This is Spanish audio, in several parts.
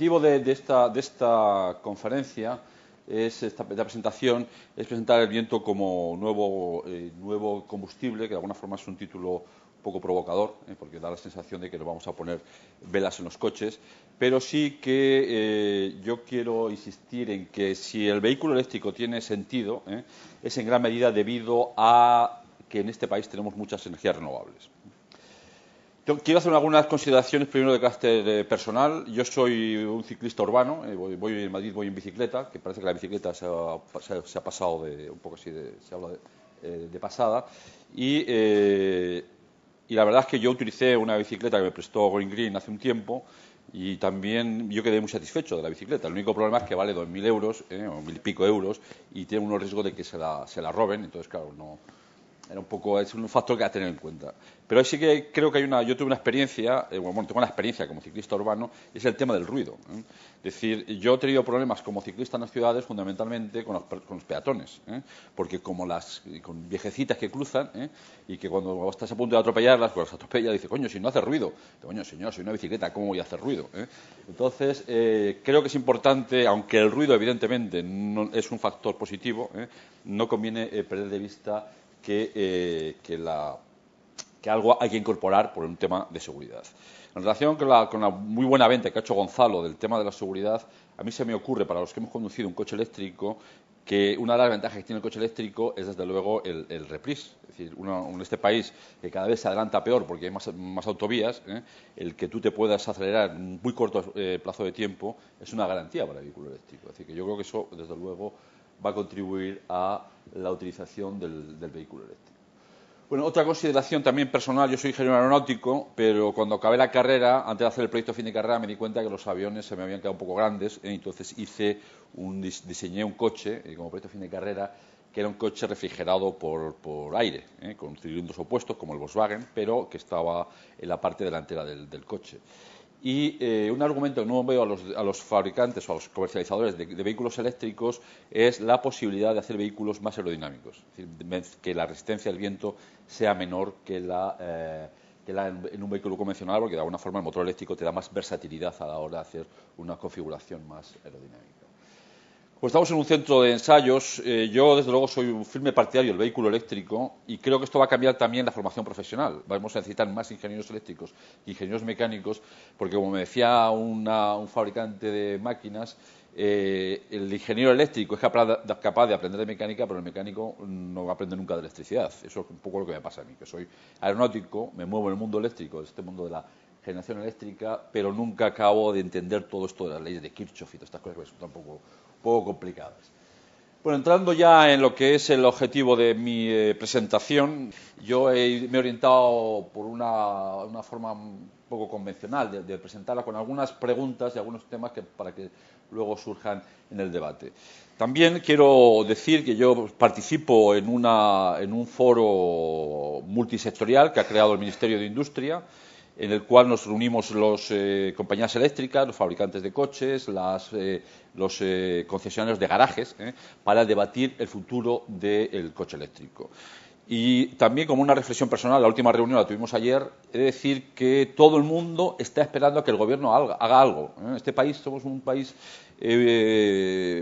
objetivo de esta conferencia, de presentación, es presentar el viento como nuevo combustible, que de alguna forma es un título un poco provocador, porque da la sensación de que le vamos a poner velas en los coches, pero sí que yo quiero insistir en que si el vehículo eléctrico tiene sentido, es en gran medida debido a que en este país tenemos muchas energías renovables. Quiero hacer algunas consideraciones primero de carácter personal. Yo soy un ciclista urbano, voy en Madrid, voy en bicicleta, que parece que la bicicleta se ha pasado un poco así, se habla de pasada, y la verdad es que yo utilicé una bicicleta que me prestó Going Green hace un tiempo y también yo quedé muy satisfecho de la bicicleta. El único problema es que vale 2.000 euros, o 1.000 y pico euros, y tiene unos riesgos de que se la roben, entonces claro, no... es un factor que hay que tener en cuenta. Pero sí que creo que yo tuve una experiencia, tengo una experiencia como ciclista urbano, y es el tema del ruido. Es decir, yo he tenido problemas como ciclista en las ciudades fundamentalmente con los peatones, porque con viejecitas que cruzan, y que cuando estás a punto de atropellarlas, pues las atropella y dice, coño, si no hace ruido. Coño, señor, soy una bicicleta, ¿cómo voy a hacer ruido? Entonces, creo que es importante, aunque el ruido evidentemente no es un factor positivo, no conviene perder de vista que algo hay que incorporar por un tema de seguridad. En relación con la muy buena venta que ha hecho Gonzalo del tema de la seguridad, a mí se me ocurre, para los que hemos conducido un coche eléctrico, que una de las ventajas que tiene el coche eléctrico es, desde luego, el reprise. Es decir, en este país que cada vez se adelanta peor porque hay más autovías, el que tú te puedas acelerar en un muy corto plazo de tiempo es una garantía para el vehículo eléctrico. Es decir, que yo creo que eso, desde luego, va a contribuir a la utilización del vehículo eléctrico. Bueno, otra consideración también personal, yo soy ingeniero aeronáutico, pero cuando acabé la carrera, antes de hacer el proyecto de fin de carrera, me di cuenta que los aviones se me habían quedado un poco grandes, entonces diseñé un coche como proyecto de fin de carrera, que era un coche refrigerado por aire, con cilindros opuestos, como el Volkswagen, pero que estaba en la parte delantera del coche. Y un argumento que no veo a los fabricantes o a los comercializadores de vehículos eléctricos es la posibilidad de hacer vehículos más aerodinámicos, es decir, que la resistencia al viento sea menor que en un vehículo convencional, porque de alguna forma el motor eléctrico te da más versatilidad a la hora de hacer una configuración más aerodinámica. Pues estamos en un centro de ensayos. Yo, desde luego, soy un firme partidario del vehículo eléctrico y creo que esto va a cambiar también la formación profesional. Vamos a necesitar más ingenieros eléctricos e ingenieros mecánicos, porque, como me decía un fabricante de máquinas, el ingeniero eléctrico es capaz de aprender de mecánica, pero el mecánico no aprende nunca de electricidad. Eso es un poco lo que me pasa a mí, que soy aeronáutico, me muevo en el mundo eléctrico, este mundo de la generación eléctrica, pero nunca acabo de entender todo esto de las leyes de Kirchhoff y todas estas cosas que resultan un poco complicadas. Bueno, entrando ya en lo que es el objetivo de mi presentación, yo me he orientado por una forma un poco convencional de presentarla, con algunas preguntas y algunos temas para que luego surjan en el debate. También quiero decir que yo participo en un foro multisectorial que ha creado el Ministerio de Industria, en el cual nos reunimos las compañías eléctricas, los fabricantes de coches, los concesionarios de garajes, para debatir el futuro del coche eléctrico. Y también, como una reflexión personal, la última reunión la tuvimos ayer, he de decir que todo el mundo está esperando a que el gobierno haga algo. En este país somos un país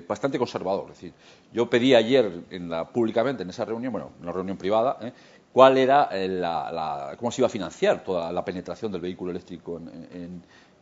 bastante conservador. Es decir, yo pedí ayer públicamente en esa reunión, bueno, una reunión privada, cuál era cómo se iba a financiar toda la penetración del vehículo eléctrico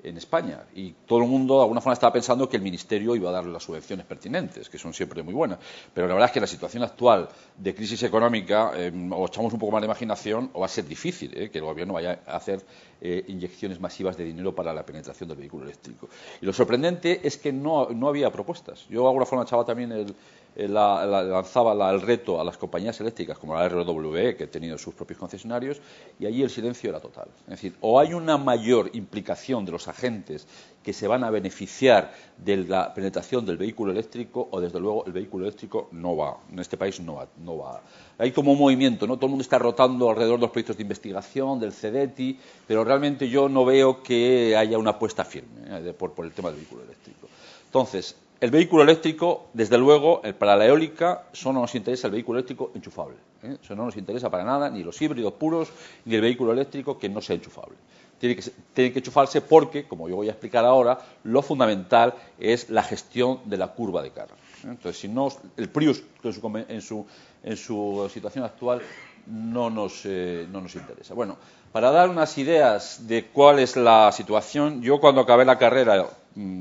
en España. Y todo el mundo, de alguna forma, estaba pensando que el Ministerio iba a dar las subvenciones pertinentes, que son siempre muy buenas. Pero la verdad es que en la situación actual de crisis económica, o echamos un poco más de imaginación, o va a ser difícil que el Gobierno vaya a hacer inyecciones masivas de dinero para la penetración del vehículo eléctrico. Y lo sorprendente es que no había propuestas. Yo, de alguna forma, echaba también lanzaba el reto a las compañías eléctricas como la RWE, que ha tenido sus propios concesionarios, y allí el silencio era total. Es decir, o hay una mayor implicación de los agentes que se van a beneficiar de la penetración del vehículo eléctrico, o desde luego el vehículo eléctrico no va, en este país no va. Hay como un movimiento, ¿no? Todo el mundo está rotando alrededor de los proyectos de investigación, del CEDETI, pero realmente yo no veo que haya una apuesta firme por el tema del vehículo eléctrico. Entonces, el vehículo eléctrico, desde luego, para la eólica, solo nos interesa el vehículo eléctrico enchufable. Eso no nos interesa para nada, ni los híbridos puros, ni el vehículo eléctrico que no sea enchufable. Tiene que enchufarse porque, como yo voy a explicar ahora, lo fundamental es la gestión de la curva de carga. Entonces, si no, el Prius en su situación actual no nos interesa. Bueno, para dar unas ideas de cuál es la situación, yo cuando acabé la carrera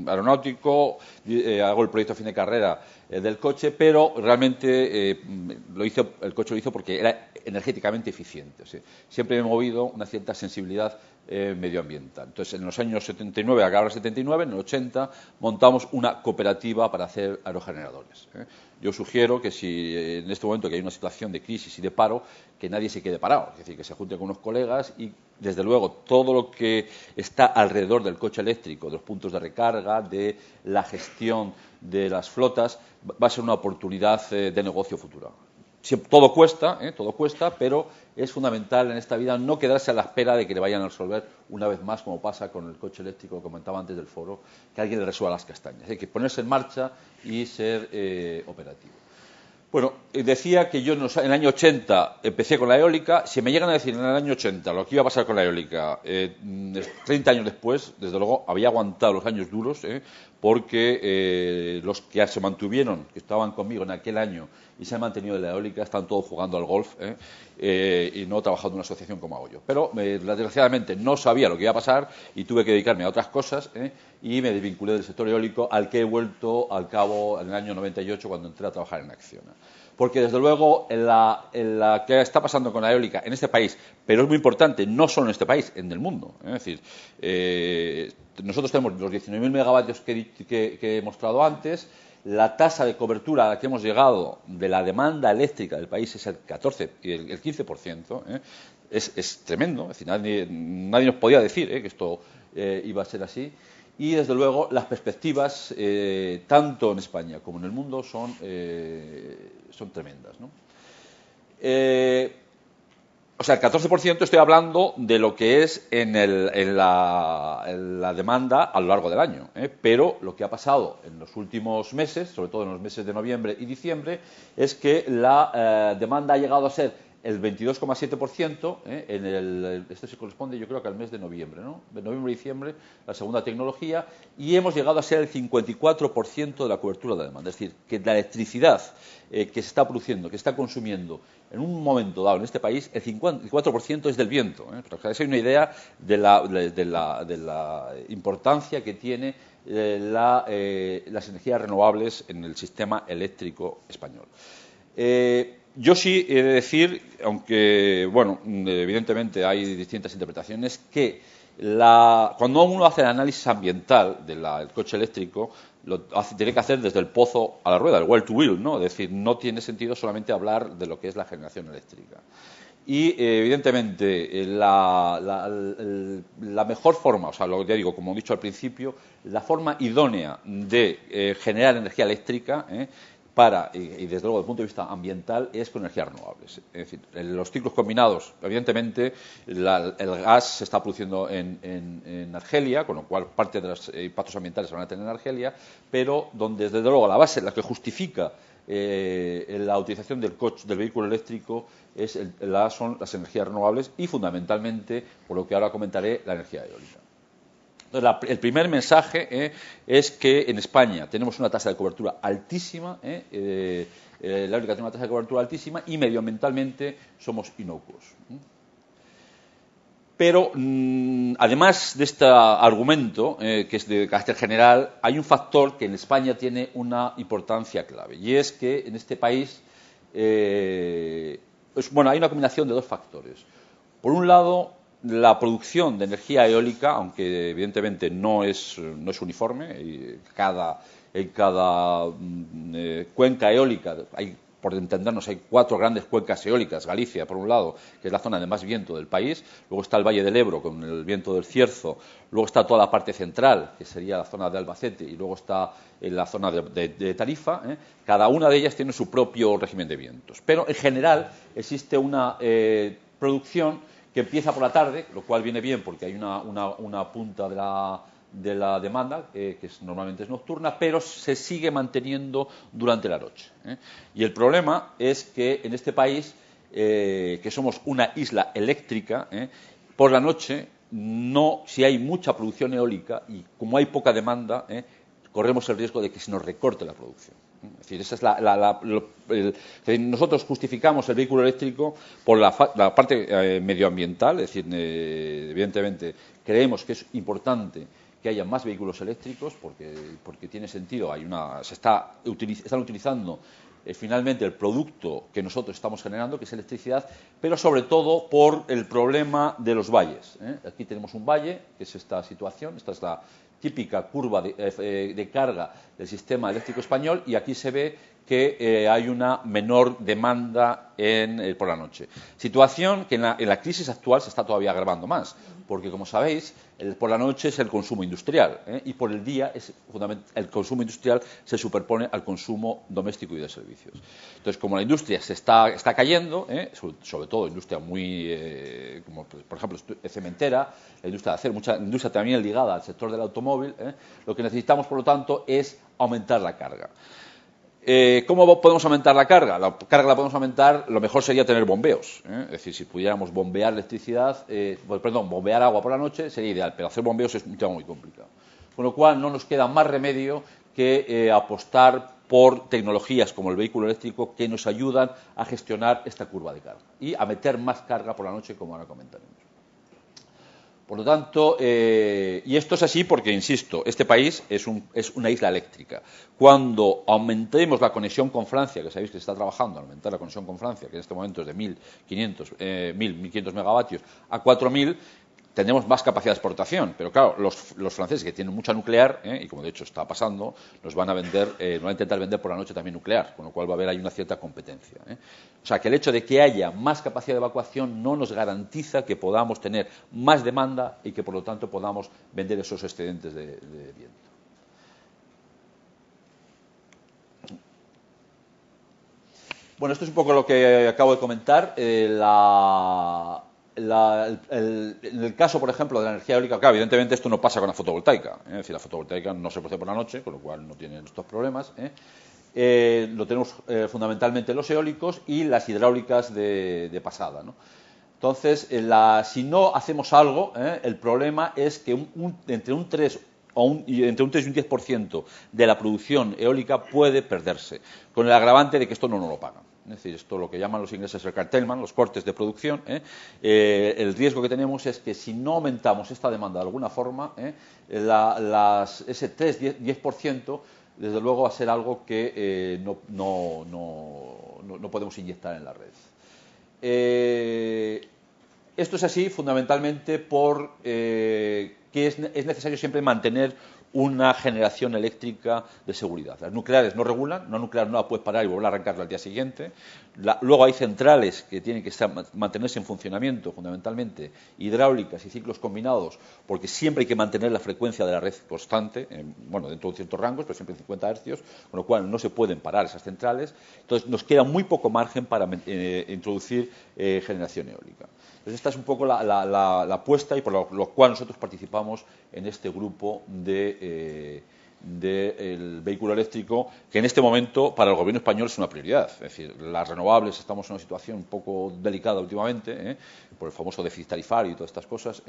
aeronáutico, hago el proyecto a fin de carrera del coche, pero realmente el coche lo hizo porque era energéticamente eficiente. O sea, siempre me he movido una cierta sensibilidad medioambiental. Entonces, en los años 79, acá ahora 79, en el 80, montamos una cooperativa para hacer aerogeneradores. Yo sugiero que si en este momento que hay una situación de crisis y de paro, que nadie se quede parado, es decir, que se junte con unos colegas y, desde luego, todo lo que está alrededor del coche eléctrico, de los puntos de recarga, de la gestión de las flotas, va a ser una oportunidad de negocio futura. Todo cuesta, pero es fundamental en esta vida no quedarse a la espera de que le vayan a resolver una vez más, como pasa con el coche eléctrico que comentaba antes del foro, que alguien le resuelva las castañas. Hay que ponerse en marcha y ser operativo. Bueno, decía que yo en el año 80 empecé con la eólica. Si me llegan a decir en el año 80 lo que iba a pasar con la eólica 30 años después, desde luego había aguantado los años duros, porque los que se mantuvieron, que estaban conmigo en aquel año y se han mantenido en la eólica, están todos jugando al golf y no trabajando en una asociación como hago yo. Pero desgraciadamente no sabía lo que iba a pasar y tuve que dedicarme a otras cosas y me desvinculé del sector eólico, al que he vuelto al cabo en el año 98 cuando entré a trabajar en Acciona. Porque, desde luego, la que está pasando con la eólica en este país, pero es muy importante, no solo en este país, en el mundo. Es decir, nosotros tenemos los 19.000 megavatios que he mostrado antes. La tasa de cobertura a la que hemos llegado de la demanda eléctrica del país es el 14 y el 15%. Es tremendo. Es decir, nadie nos podía decir que esto iba a ser así. Y, desde luego, las perspectivas, tanto en España como en el mundo, son tremendas, ¿no? O sea, el 14% estoy hablando de lo que es en la demanda a lo largo del año. Pero lo que ha pasado en los últimos meses, sobre todo en los meses de noviembre y diciembre, es que la demanda ha llegado a ser el 22,7%, esto se corresponde yo creo que al mes de noviembre, ¿no? De noviembre y diciembre, la segunda tecnología, y hemos llegado a ser el 54% de la cobertura de la demanda. Es decir, que la electricidad que se está produciendo, que se está consumiendo en un momento dado en este país, el 54% es del viento. Para que os hagáis una idea de la importancia que tiene las energías renovables en el sistema eléctrico español. Yo sí he de decir, aunque, bueno, evidentemente hay distintas interpretaciones, que cuando uno hace el análisis ambiental del coche eléctrico, tiene que hacer desde el pozo a la rueda, el well to wheel, ¿no? Es decir, no tiene sentido solamente hablar de lo que es la generación eléctrica. Y, evidentemente, la mejor forma, o sea, lo que te digo, como he dicho al principio, la forma idónea de generar energía eléctrica, y desde luego desde el punto de vista ambiental, es con energías renovables. Es decir, los ciclos combinados, evidentemente, el gas se está produciendo en Argelia, con lo cual parte de los impactos ambientales se van a tener en Argelia, pero donde desde luego la base, la que justifica la utilización del vehículo eléctrico son las energías renovables y, fundamentalmente, por lo que ahora comentaré, la energía eólica. Entonces, el primer mensaje es que en España tenemos una tasa de cobertura altísima, la eólica tiene una tasa de cobertura altísima y medioambientalmente somos inocuos. Pero, además de este argumento, que es de carácter general, hay un factor que en España tiene una importancia clave, y es que en este país hay una combinación de dos factores. Por un lado, la producción de energía eólica, aunque evidentemente no es uniforme, en cada cuenca eólica por entendernos, hay 4 grandes cuencas eólicas. Galicia, por un lado, que es la zona de más viento del país, luego está el Valle del Ebro con el viento del Cierzo, luego está toda la parte central, que sería la zona de Albacete, y luego está en la zona de Tarifa. Cada una de ellas tiene su propio régimen de vientos. Pero, en general, existe una producción que empieza por la tarde, lo cual viene bien porque hay una punta de la demanda, normalmente es nocturna, pero se sigue manteniendo durante la noche. Y el problema es que en este país, que somos una isla eléctrica, por la noche, si hay mucha producción eólica y como hay poca demanda, corremos el riesgo de que se nos recorte la producción. Es decir, esa es nosotros justificamos el vehículo eléctrico por la parte medioambiental, es decir, evidentemente creemos que es importante que haya más vehículos eléctricos porque tiene sentido, están utilizando finalmente el producto que nosotros estamos generando, que es electricidad, pero sobre todo por el problema de los valles. Aquí tenemos un valle, que es esta situación, esta es la típica curva de carga del sistema eléctrico español, y aquí se ve que hay una menor demanda por la noche. Situación que en la crisis actual se está todavía agravando más, porque como sabéis, por la noche es el consumo industrial, y por el día el consumo industrial se superpone al consumo doméstico y de servicios. Entonces, como la industria se está cayendo, sobre todo industria como por ejemplo cementera, la industria de acero, mucha industria también ligada al sector del automóvil, lo que necesitamos, por lo tanto, es aumentar la carga. ¿Cómo podemos aumentar la carga? La carga la podemos aumentar, lo mejor sería tener bombeos. Es decir, si pudiéramos bombear bombear agua por la noche sería ideal, pero hacer bombeos es un tema muy complicado. Con lo cual no nos queda más remedio que apostar por tecnologías como el vehículo eléctrico que nos ayudan a gestionar esta curva de carga y a meter más carga por la noche, como ahora comentaremos. Por lo tanto, y esto es así porque, insisto, este país es una isla eléctrica. Cuando aumentemos la conexión con Francia, que sabéis que se está trabajando en aumentar la conexión con Francia, que en este momento es de 1.500 megavatios a 4.000, tendremos más capacidad de exportación, pero claro, los franceses que tienen mucha nuclear, y como de hecho está pasando, nos van a intentar vender por la noche también nuclear, con lo cual va a haber ahí una cierta competencia. O sea que el hecho de que haya más capacidad de evacuación no nos garantiza que podamos tener más demanda y que por lo tanto podamos vender esos excedentes de viento. Bueno, esto es un poco lo que acabo de comentar. En el caso, por ejemplo, de la energía eólica, claro, evidentemente esto no pasa con la fotovoltaica. Es decir, la fotovoltaica no se produce por la noche, con lo cual no tiene estos problemas. Lo tenemos fundamentalmente los eólicos y las hidráulicas de pasada, ¿no? Entonces, si no hacemos algo, el problema es que entre un 3 y un 10% de la producción eólica puede perderse, con el agravante de que esto no nos lo pagan. Es decir, esto lo que llaman los ingleses el curtailment, los cortes de producción. El riesgo que tenemos es que si no aumentamos esta demanda de alguna forma, ese 3-10% desde luego va a ser algo que no podemos inyectar en la red. Esto es así fundamentalmente porque es necesario siempre mantener una generación eléctrica de seguridad. Las nucleares no regulan, una nuclear no la puedes parar y volver a arrancarla al día siguiente. Luego hay centrales que tienen que mantenerse en funcionamiento, fundamentalmente hidráulicas y ciclos combinados, porque siempre hay que mantener la frecuencia de la red constante, dentro de un cierto rango, pero siempre en 50 hercios, con lo cual no se pueden parar esas centrales. Entonces nos queda muy poco margen para introducir generación eólica. Entonces esta es un poco la apuesta y por lo cual nosotros participamos en este grupo del vehículo eléctrico, que en este momento para el gobierno español es una prioridad. Es decir, las renovables estamos en una situación un poco delicada últimamente, por el famoso déficit tarifario y todas estas cosas,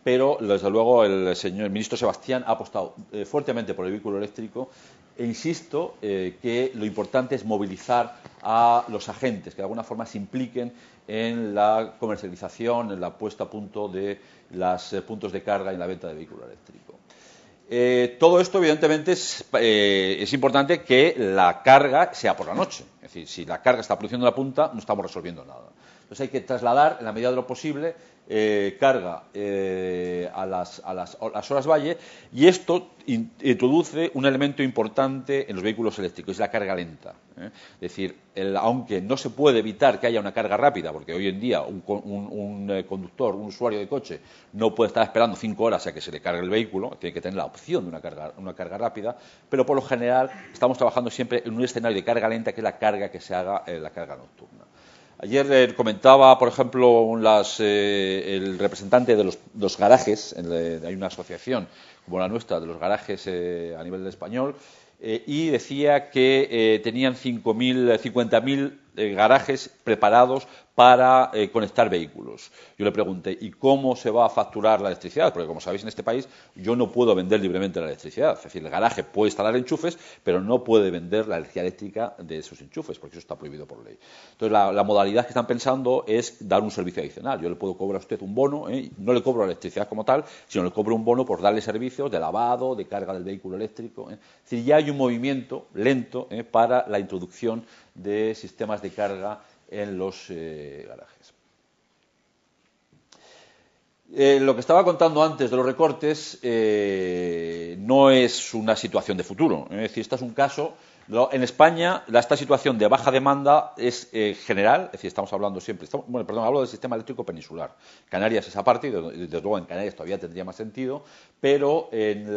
pero desde luego el ministro Sebastián ha apostado fuertemente por el vehículo eléctrico. E insisto que lo importante es movilizar a los agentes, que de alguna forma se impliquen en la comercialización, en la puesta a punto de los puntos de carga y en la venta de vehículo eléctrico. Todo esto, evidentemente, es importante que la carga sea por la noche. Es decir, si la carga está produciendo en la punta, no estamos resolviendo nada. Entonces hay que trasladar, en la medida de lo posible, carga a las horas valle, y esto introduce un elemento importante en los vehículos eléctricos, es la carga lenta. Es decir, aunque no se puede evitar que haya una carga rápida, porque hoy en día un conductor, un usuario de coche, no puede estar esperando 5 horas a que se le cargue el vehículo, tiene que tener la opción de una carga rápida, pero por lo general estamos trabajando siempre en un escenario de carga lenta, que es la carga que se haga la carga nocturna. Ayer comentaba, por ejemplo, el representante de los garajes, hay una asociación como la nuestra de los garajes a nivel español, y decía que tenían 50.000 garajes preparados para conectar vehículos. Yo le pregunté, ¿y cómo se va a facturar la electricidad? Porque, como sabéis, en este país yo no puedo vender libremente la electricidad. Es decir, el garaje puede instalar enchufes, pero no puede vender la energía eléctrica de esos enchufes, porque eso está prohibido por ley. Entonces, la modalidad que están pensando es dar un servicio adicional. Yo le puedo cobrar a usted un bono, no le cobro la electricidad como tal, sino le cobro un bono por darle servicios de lavado, de carga del vehículo eléctrico. Es decir, ya hay un movimiento lento para la introducción de sistemas de carga en los garajes. Lo que estaba contando antes de los recortes no es una situación de futuro. Es decir, este es un caso. En España, esta situación de baja demanda es general, es decir, estamos hablando siempre. Hablo del sistema eléctrico peninsular. Canarias es aparte, y desde luego en Canarias todavía tendría más sentido, pero en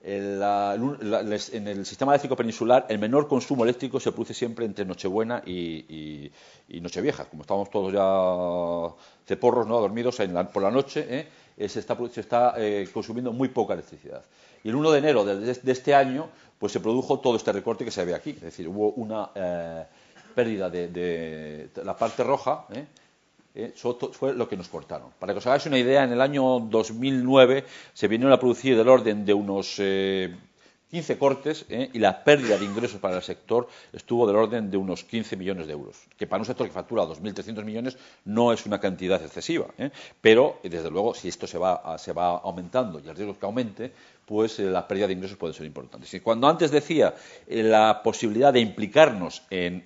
el sistema eléctrico peninsular el menor consumo eléctrico se produce siempre entre Nochebuena y Nochevieja. Como estamos todos ya ceporros, ¿no?, dormidos por la noche, se está consumiendo muy poca electricidad. Y el 1 de enero de este año pues se produjo todo este recorte que se ve aquí. Es decir, hubo una pérdida de la parte roja, fue lo que nos cortaron. Para que os hagáis una idea, en el año 2009 se vinieron a producir del orden de unos 15 cortes, y la pérdida de ingresos para el sector estuvo del orden de unos 15 millones de euros, que para un sector que factura 2.300 millones no es una cantidad excesiva, pero desde luego si esto se va aumentando y el riesgo es que aumente, pues la pérdida de ingresos puede ser importante. Si cuando antes decía la posibilidad de implicarnos en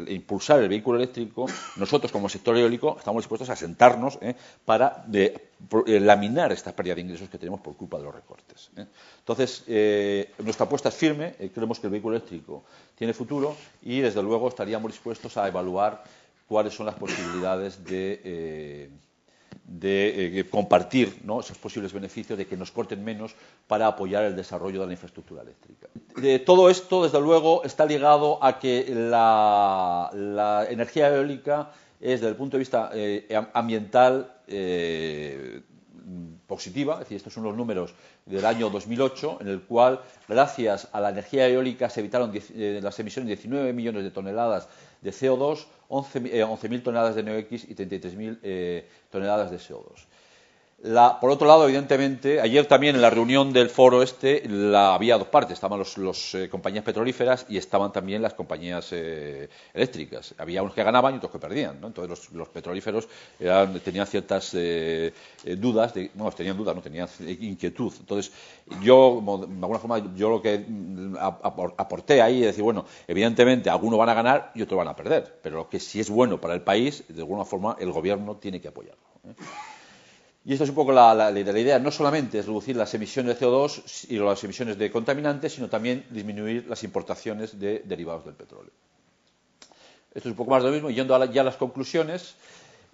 impulsar el vehículo eléctrico, nosotros como sector eólico estamos dispuestos a sentarnos para laminar esta pérdida de ingresos que tenemos por culpa de los recortes. Entonces, nuestra apuesta es firme, creemos que el vehículo eléctrico tiene futuro y, desde luego, estaríamos dispuestos a evaluar cuáles son las posibilidades de compartir, ¿no?, esos posibles beneficios de que nos corten menos para apoyar el desarrollo de la infraestructura eléctrica. Todo esto, desde luego, está ligado a que la energía eólica es, desde el punto de vista ambiental, positiva. Es decir, estos son los números del año 2008, en el cual, gracias a la energía eólica, se evitaron las emisiones de 19 millones de toneladas de CO2, 11.000 toneladas de NOx y 33.000 toneladas de CO2. Por otro lado, evidentemente, ayer también en la reunión del foro había dos partes. Estaban las compañías petrolíferas y estaban también las compañías eléctricas. Había unos que ganaban y otros que perdían, ¿no? Entonces los petrolíferos tenían ciertas dudas, tenían inquietud. Entonces yo, de alguna forma, lo que aporté ahí es decir, bueno, evidentemente algunos van a ganar y otros van a perder, pero lo que sí es bueno para el país, de alguna forma, el gobierno tiene que apoyarlo. Y esto es un poco la idea. No solamente es reducir las emisiones de CO2 y las emisiones de contaminantes, sino también disminuir las importaciones de derivados del petróleo. Esto es un poco más de lo mismo. Y yendo ya a las conclusiones,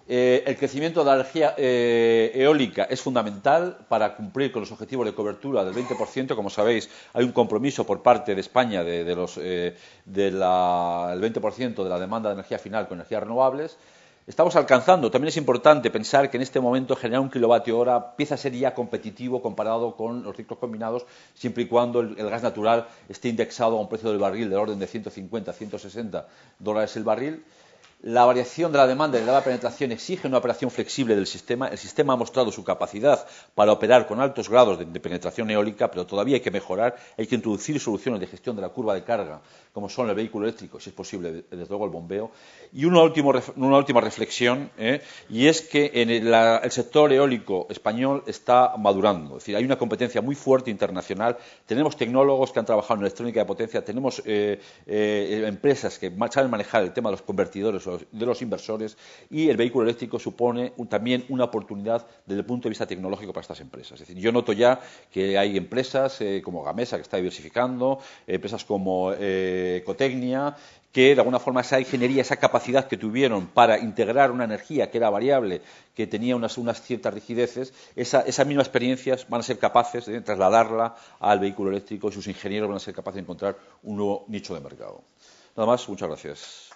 el crecimiento de la energía eólica es fundamental para cumplir con los objetivos de cobertura del 20%. Como sabéis, hay un compromiso por parte de España del 20% de la demanda de energía final con energías renovables. Estamos alcanzando. También es importante pensar que en este momento generar 1 kilovatio hora empieza a ser ya competitivo comparado con los ciclos combinados, siempre y cuando el gas natural esté indexado a un precio del barril del orden de 150 a 160 dólares el barril. La variación de la demanda y de la penetración exige una operación flexible del sistema. El sistema ha mostrado su capacidad para operar con altos grados de penetración eólica, pero todavía hay que mejorar. Hay que introducir soluciones de gestión de la curva de carga, como son el vehículo eléctrico, si es posible, desde luego el bombeo. Y una última reflexión, y es que el sector eólico español está madurando. Es decir, hay una competencia muy fuerte internacional. Tenemos tecnólogos que han trabajado en electrónica de potencia, tenemos empresas que saben manejar el tema de los convertidores, de los inversores, y el vehículo eléctrico supone también una oportunidad desde el punto de vista tecnológico para estas empresas. Es decir, yo noto ya que hay empresas como Gamesa, que está diversificando, empresas como Ecotecnia, que de alguna forma esa ingeniería, esa capacidad que tuvieron para integrar una energía que era variable, que tenía unas ciertas rigideces, esas mismas experiencias van a ser capaces de trasladarla al vehículo eléctrico y sus ingenieros van a ser capaces de encontrar un nuevo nicho de mercado. Nada más, muchas gracias.